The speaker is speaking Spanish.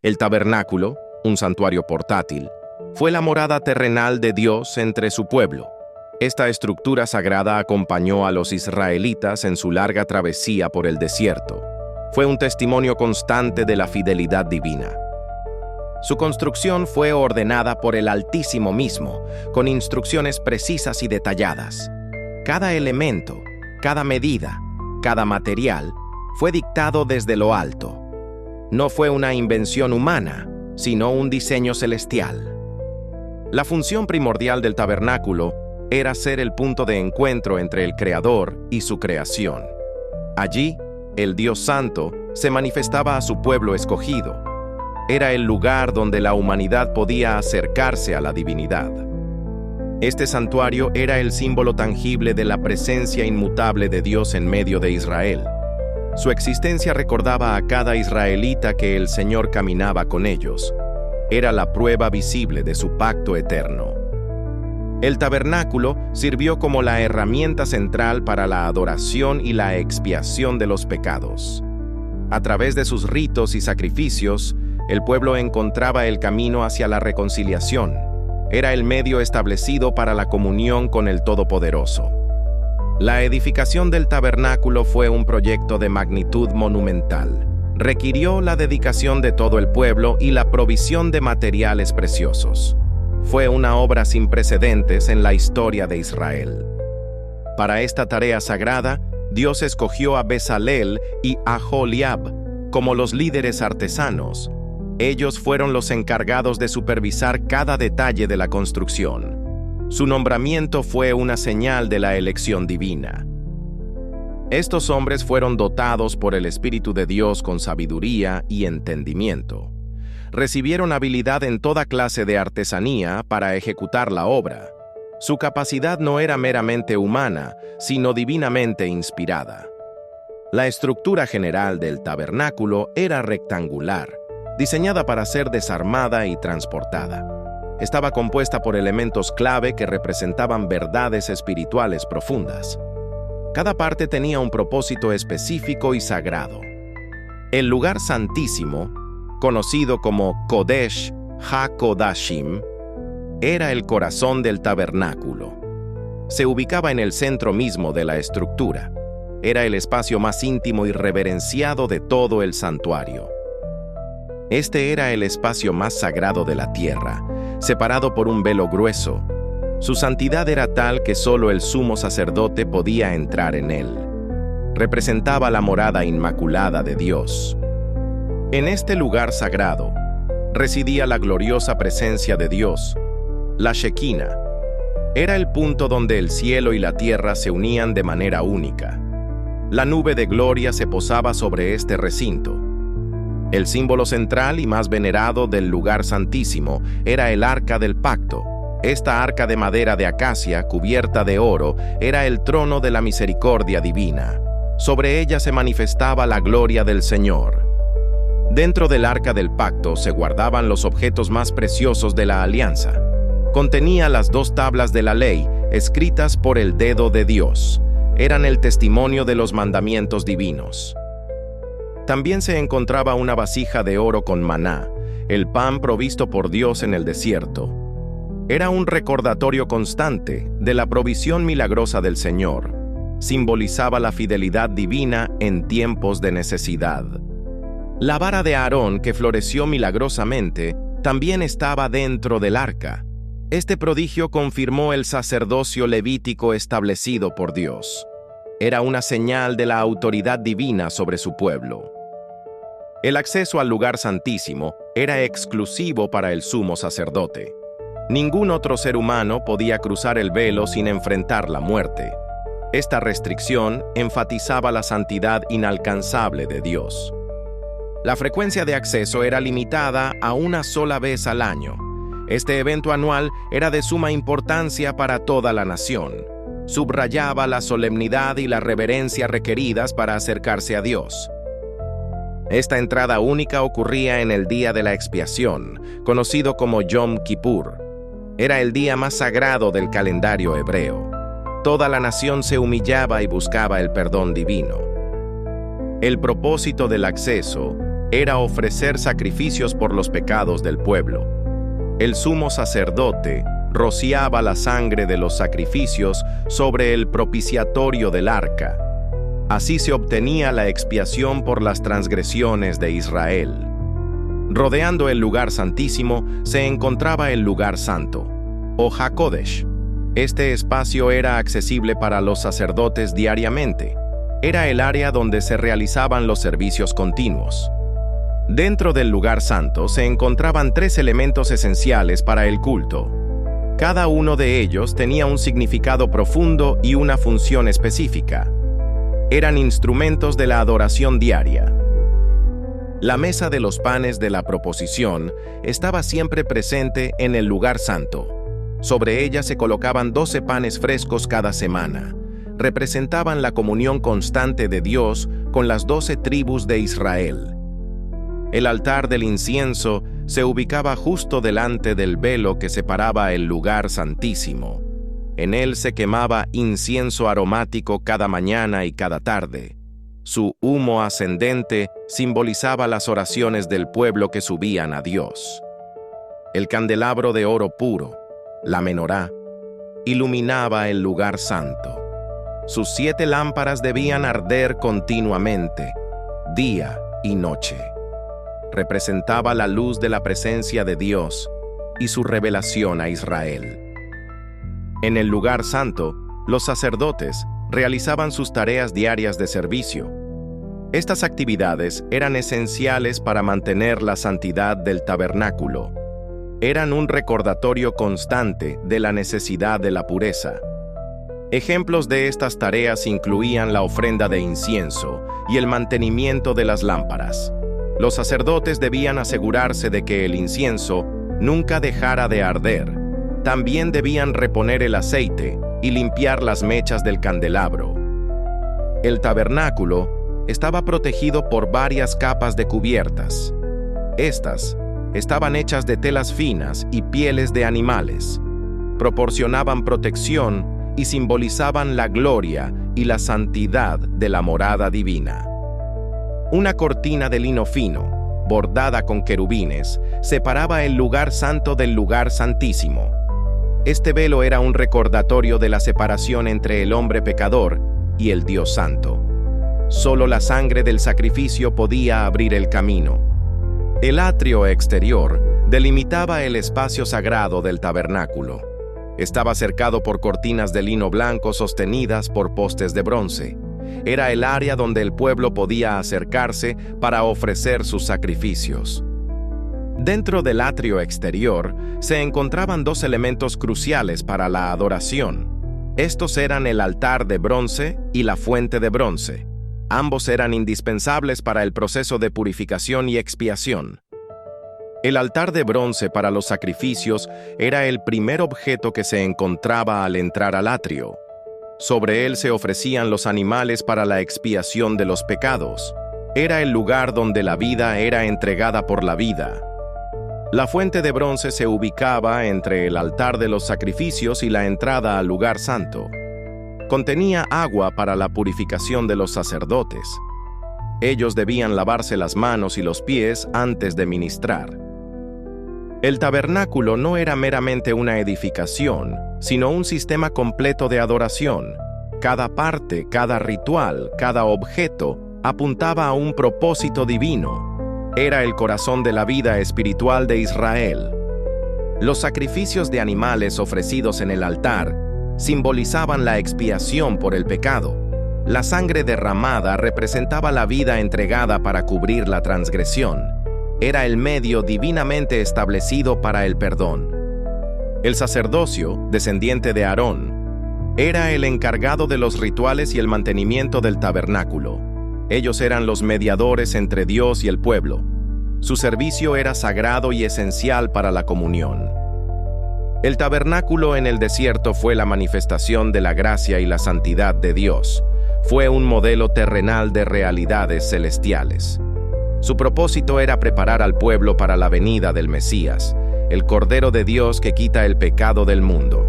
El tabernáculo, un santuario portátil, fue la morada terrenal de Dios entre su pueblo. Esta estructura sagrada acompañó a los israelitas en su larga travesía por el desierto. Fue un testimonio constante de la fidelidad divina. Su construcción fue ordenada por el Altísimo mismo, con instrucciones precisas y detalladas. Cada elemento, cada medida, cada material, fue dictado desde lo alto. No fue una invención humana, sino un diseño celestial. La función primordial del tabernáculo era ser el punto de encuentro entre el Creador y su creación. Allí, el Dios Santo se manifestaba a su pueblo escogido. Era el lugar donde la humanidad podía acercarse a la divinidad. Este santuario era el símbolo tangible de la presencia inmutable de Dios en medio de Israel. Su existencia recordaba a cada israelita que el Señor caminaba con ellos. Era la prueba visible de su pacto eterno. El tabernáculo sirvió como la herramienta central para la adoración y la expiación de los pecados. A través de sus ritos y sacrificios, el pueblo encontraba el camino hacia la reconciliación. Era el medio establecido para la comunión con el Todopoderoso. La edificación del tabernáculo fue un proyecto de magnitud monumental. Requirió la dedicación de todo el pueblo y la provisión de materiales preciosos. Fue una obra sin precedentes en la historia de Israel. Para esta tarea sagrada, Dios escogió a Bezalel y a Aholiab como los líderes artesanos. Ellos fueron los encargados de supervisar cada detalle de la construcción. Su nombramiento fue una señal de la elección divina. Estos hombres fueron dotados por el Espíritu de Dios con sabiduría y entendimiento. Recibieron habilidad en toda clase de artesanía para ejecutar la obra. Su capacidad no era meramente humana, sino divinamente inspirada. La estructura general del tabernáculo era rectangular, diseñada para ser desarmada y transportada. Estaba compuesta por elementos clave que representaban verdades espirituales profundas. Cada parte tenía un propósito específico y sagrado. El lugar santísimo, conocido como Kodesh HaKodashim, era el corazón del tabernáculo. Se ubicaba en el centro mismo de la estructura. Era el espacio más íntimo y reverenciado de todo el santuario. Este era el espacio más sagrado de la tierra, separado por un velo grueso. Su santidad era tal que solo el sumo sacerdote podía entrar en él. Representaba la morada inmaculada de Dios. En este lugar sagrado residía la gloriosa presencia de Dios, la Shekinah. Era el punto donde el cielo y la tierra se unían de manera única. La nube de gloria se posaba sobre este recinto. El símbolo central y más venerado del lugar santísimo era el Arca del Pacto. Esta arca de madera de acacia, cubierta de oro, era el trono de la misericordia divina. Sobre ella se manifestaba la gloria del Señor. Dentro del Arca del Pacto se guardaban los objetos más preciosos de la alianza. Contenía las 2 tablas de la ley, escritas por el dedo de Dios. Eran el testimonio de los mandamientos divinos. También se encontraba una vasija de oro con maná, el pan provisto por Dios en el desierto. Era un recordatorio constante de la provisión milagrosa del Señor. Simbolizaba la fidelidad divina en tiempos de necesidad. La vara de Aarón, que floreció milagrosamente, también estaba dentro del arca. Este prodigio confirmó el sacerdocio levítico establecido por Dios. Era una señal de la autoridad divina sobre su pueblo. El acceso al lugar santísimo era exclusivo para el sumo sacerdote. Ningún otro ser humano podía cruzar el velo sin enfrentar la muerte. Esta restricción enfatizaba la santidad inalcanzable de Dios. La frecuencia de acceso era limitada a una sola vez al año. Este evento anual era de suma importancia para toda la nación. Subrayaba la solemnidad y la reverencia requeridas para acercarse a Dios. Esta entrada única ocurría en el día de la expiación, conocido como Yom Kippur. Era el día más sagrado del calendario hebreo. Toda la nación se humillaba y buscaba el perdón divino. El propósito del acceso era ofrecer sacrificios por los pecados del pueblo. El sumo sacerdote rociaba la sangre de los sacrificios sobre el propiciatorio del arca. Así se obtenía la expiación por las transgresiones de Israel. Rodeando el lugar santísimo se encontraba el lugar santo, o HaKodesh. Este espacio era accesible para los sacerdotes diariamente. Era el área donde se realizaban los servicios continuos. Dentro del lugar santo se encontraban 3 elementos esenciales para el culto. Cada uno de ellos tenía un significado profundo y una función específica. Eran instrumentos de la adoración diaria. La mesa de los panes de la proposición estaba siempre presente en el lugar santo. Sobre ella se colocaban 12 panes frescos cada semana. Representaban la comunión constante de Dios con las 12 tribus de Israel. El altar del incienso se ubicaba justo delante del velo que separaba el lugar santísimo. En él se quemaba incienso aromático cada mañana y cada tarde. Su humo ascendente simbolizaba las oraciones del pueblo que subían a Dios. El candelabro de oro puro, la menorá, iluminaba el lugar santo. Sus 7 lámparas debían arder continuamente, día y noche. Representaba la luz de la presencia de Dios y su revelación a Israel. En el lugar santo, los sacerdotes realizaban sus tareas diarias de servicio. Estas actividades eran esenciales para mantener la santidad del tabernáculo. Eran un recordatorio constante de la necesidad de la pureza. Ejemplos de estas tareas incluían la ofrenda de incienso y el mantenimiento de las lámparas. Los sacerdotes debían asegurarse de que el incienso nunca dejara de arder. También debían reponer el aceite y limpiar las mechas del candelabro. El tabernáculo estaba protegido por varias capas de cubiertas. Estas estaban hechas de telas finas y pieles de animales. Proporcionaban protección y simbolizaban la gloria y la santidad de la morada divina. Una cortina de lino fino, bordada con querubines, separaba el lugar santo del lugar santísimo. Este velo era un recordatorio de la separación entre el hombre pecador y el Dios santo. Solo la sangre del sacrificio podía abrir el camino. El atrio exterior delimitaba el espacio sagrado del tabernáculo. Estaba cercado por cortinas de lino blanco sostenidas por postes de bronce. Era el área donde el pueblo podía acercarse para ofrecer sus sacrificios. Dentro del atrio exterior se encontraban 2 elementos cruciales para la adoración. Estos eran el altar de bronce y la fuente de bronce. Ambos eran indispensables para el proceso de purificación y expiación. El altar de bronce para los sacrificios era el primer objeto que se encontraba al entrar al atrio. Sobre él se ofrecían los animales para la expiación de los pecados. Era el lugar donde la vida era entregada por la vida. La fuente de bronce se ubicaba entre el altar de los sacrificios y la entrada al lugar santo. Contenía agua para la purificación de los sacerdotes. Ellos debían lavarse las manos y los pies antes de ministrar. El tabernáculo no era meramente una edificación, sino un sistema completo de adoración. Cada parte, cada ritual, cada objeto apuntaba a un propósito divino. Era el corazón de la vida espiritual de Israel. Los sacrificios de animales ofrecidos en el altar simbolizaban la expiación por el pecado. La sangre derramada representaba la vida entregada para cubrir la transgresión. Era el medio divinamente establecido para el perdón. El sacerdocio, descendiente de Aarón, era el encargado de los rituales y el mantenimiento del tabernáculo. Ellos eran los mediadores entre Dios y el pueblo. Su servicio era sagrado y esencial para la comunión. El tabernáculo en el desierto fue la manifestación de la gracia y la santidad de Dios. Fue un modelo terrenal de realidades celestiales. Su propósito era preparar al pueblo para la venida del Mesías, el Cordero de Dios que quita el pecado del mundo.